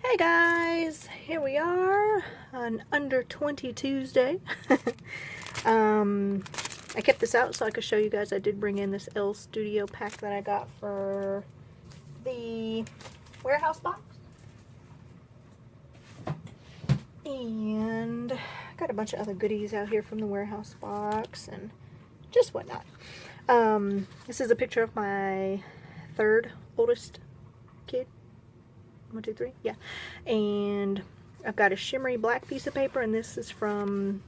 Hey guys, here we are on Under 20 Tuesday. I kept this out so I could show you guys. I did bring in this L Studio pack that I got for the warehouse box. And I got a bunch of other goodies out here from the warehouse box and just whatnot. This is a picture of my third oldest kid. 1, 2, 3, yeah. And I've got a shimmery black piece of paper, and this is from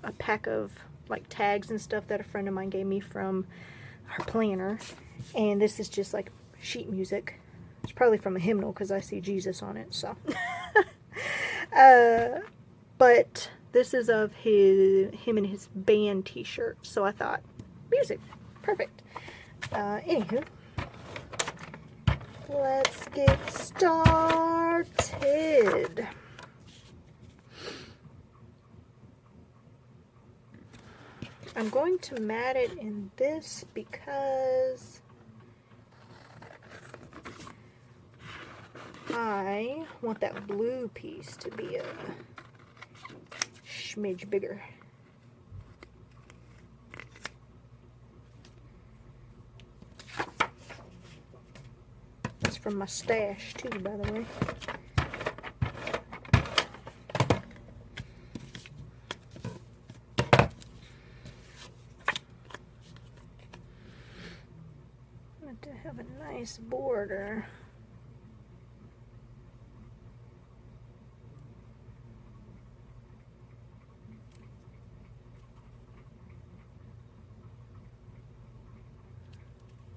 a pack of like tags and stuff that a friend of mine gave me from her planner. And this is just like sheet music. It's probably from a hymnal because I see Jesus on it, so. But this is of him and his band t-shirt, so I thought, music, perfect. Anywho, let's get started. I'm going to mat it in this because I want that blue piece to be a smidge bigger. That's from my stash too, by the way. I want to have a nice border.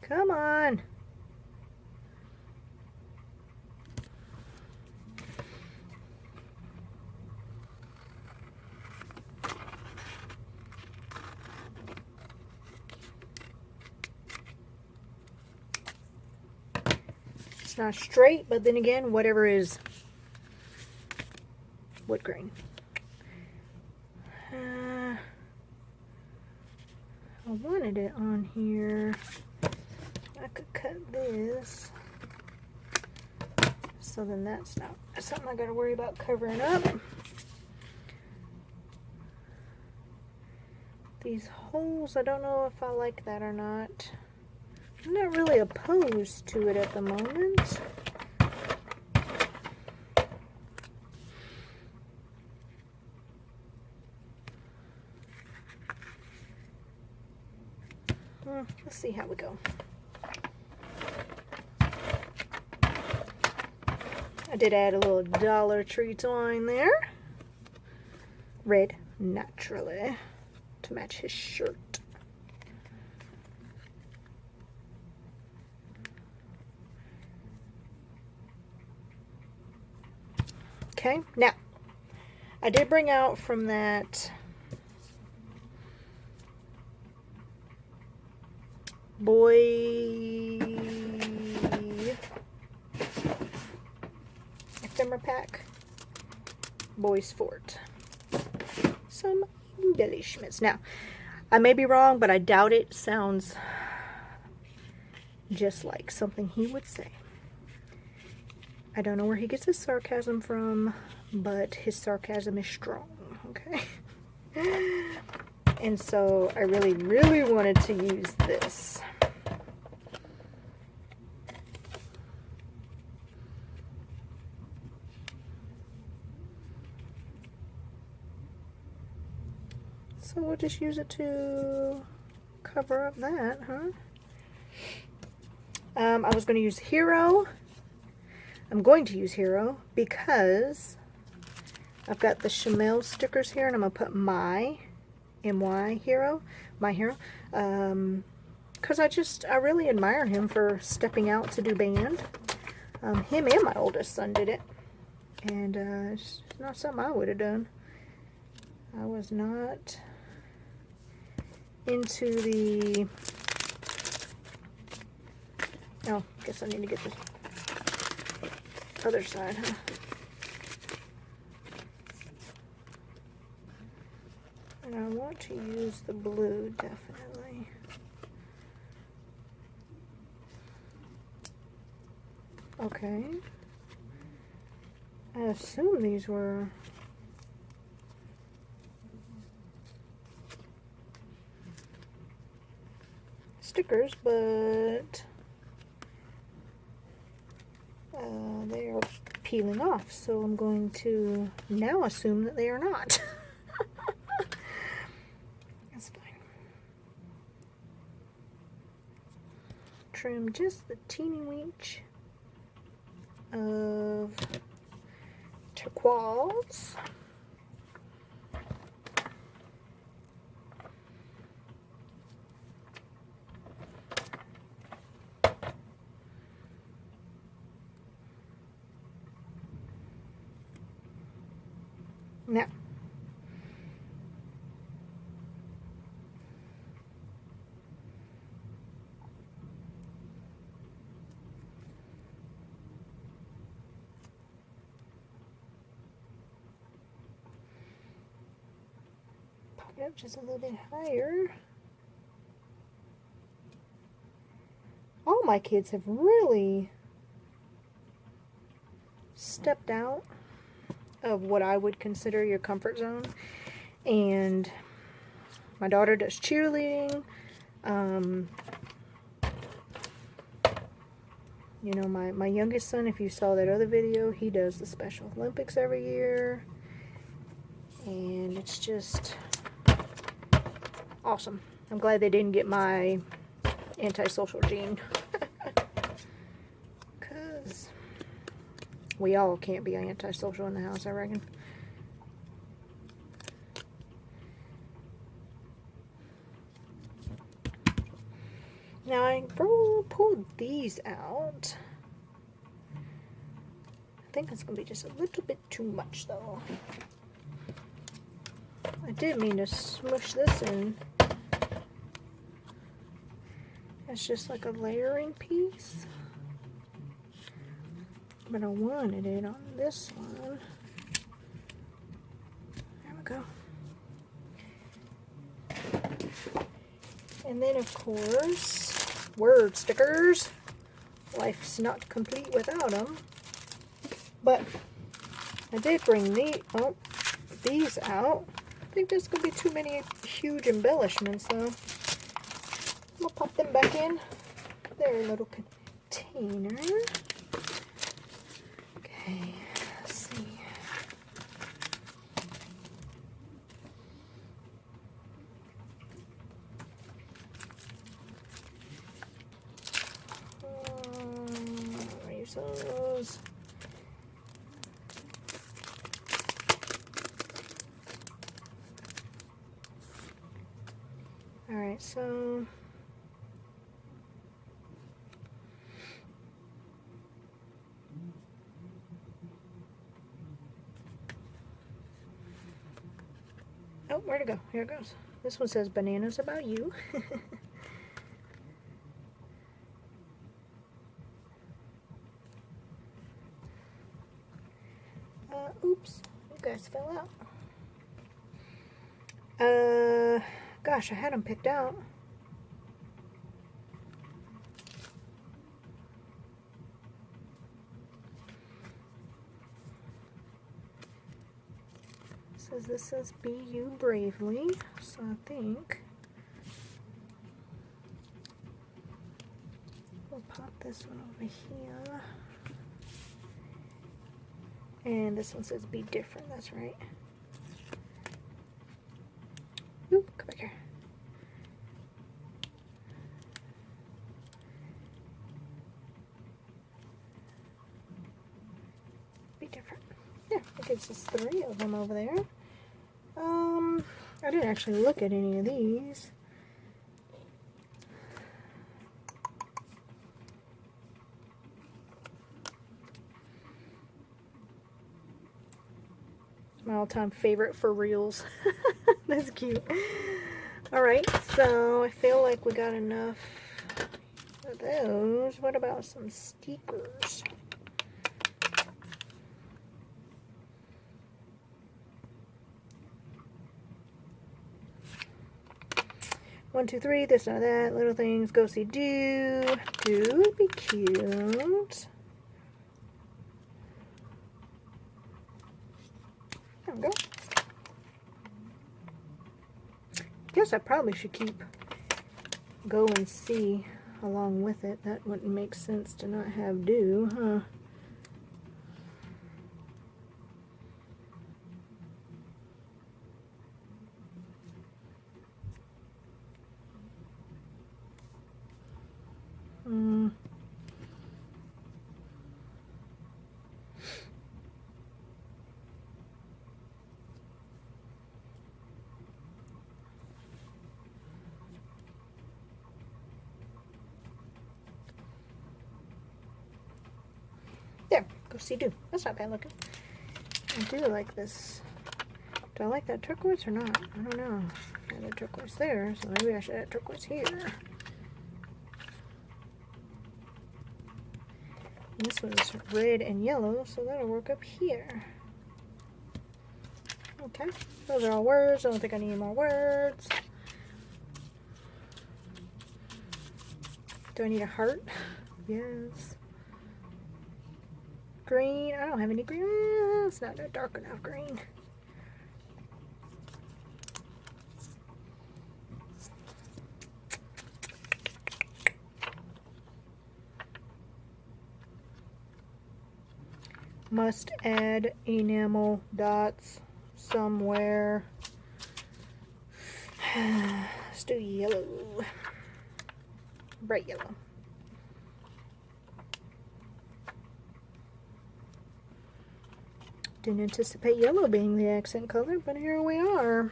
Come on. It's not straight, but then again, whatever is wood grain. I wanted it on here. I could cut this, so then that's not something I gotta worry about covering up. These holes, I don't know if I like that or not. I'm not really opposed to it at the moment. Let's see how we go. I did add a little Dollar Tree twine there. Red, naturally, to match his shirt. Okay, now, I did bring out from that boy ephemera pack, Boys Fort, some embellishments. Now, I may be wrong, but I doubt it. Sounds just like something he would say. I don't know where he gets his sarcasm from, but his sarcasm is strong, okay? And so I really, really wanted to use this. So we'll just use it to cover up that, huh? I was going to use Hero. I'm going to use Hero because I've got the Chamel stickers here, and I'm going to put my MY Hero, my hero, because I really admire him for stepping out to do band. Him and my oldest son did it, and it's not something I would have done. I was not into the, oh, guess I need to get this other side, huh? And I want to use the blue, definitely. Okay. I assume these were stickers, but they are peeling off, so I'm going to now assume that they are not. That's fine. Trim just the teeny weech of turquoise. Now, pop it up just a little bit higher. All my kids have really stepped out of what I would consider your comfort zone. And my daughter does cheerleading. You know, my youngest son, if you saw that other video, he does the Special Olympics every year. And it's just awesome. I'm glad they didn't get my antisocial gene. Because we all can't be antisocial in the house, I reckon. Now I pulled these out. I think it's going to be just a little bit too much though. I did mean to smush this in. It's just like a layering piece. But I wanted it on this one. There we go. And then of course, word stickers. Life's not complete without them. But I did bring these out. I think there's going to be too many huge embellishments though. We'll pop them back in their little container. Okay, let's see. Use those. All right, so oh, where'd it go? Here it goes. This one says bananas about you. Oops, you guys fell out. Gosh, I had them picked out. Says this says be you bravely, so I think we'll pop this one over here. And this one says be different, that's right. Ooh, come back here. Be different. Yeah, it gives us 3 of them over there. I didn't actually look at any of these. My all-time favorite for reels. That's cute. Alright, so I feel like we got enough of those. What about some stickers? One, two, three, this, not that, little things, go see do. Do would be cute. There we go. Guess I probably should keep go and see along with it. That wouldn't make sense to not have do, huh? There, go see do. That's not bad looking. I do like this. Do I like that turquoise or not? I don't know. I had a turquoise there, so maybe I should add turquoise here. This one's red and yellow, so that'll work up here. Okay, those are all words. I don't think I need any more words. Do I need a heart? Yes. Green. I don't have any green. It's not a dark enough green. Must add enamel dots somewhere. Let's do yellow. Bright yellow. Didn't anticipate yellow being the accent color, but here we are.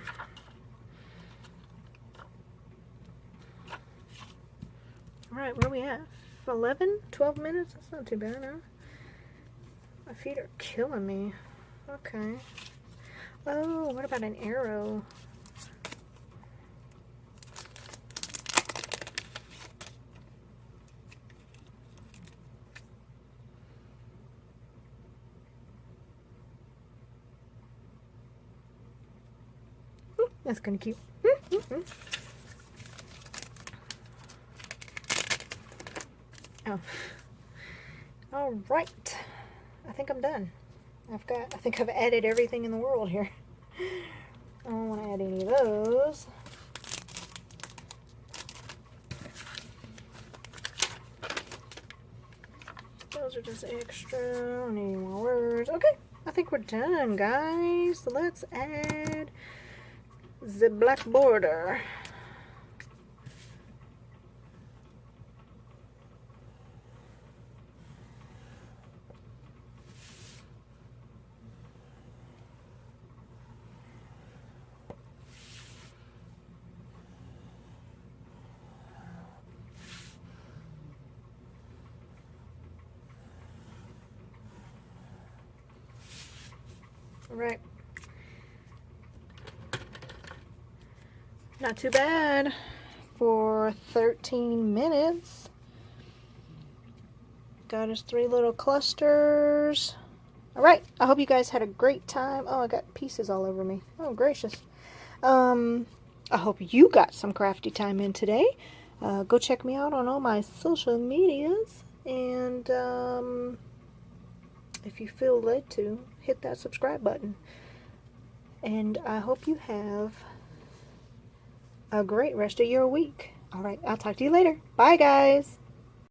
Alright, where are we at? 11? 12 minutes? That's not too bad, huh? My feet are killing me. Okay. Oh, what about an arrow? That's kind of cute. Oh. All right. I think I'm done. I think I've added everything in the world here. I don't want to add any of those. Those are just extra. I don't need any more words. Okay. I think we're done, guys. So let's add the black border. All right. Not too bad for 13 minutes. Got us 3 little clusters. All right. I hope you guys had a great time. Oh, I got pieces all over me. Oh, gracious. I hope you got some crafty time in today. Go check me out on all my social medias. And if you feel led to, hit that subscribe button. And I hope you have a great rest of your week. All right, I'll talk to you later. Bye, guys.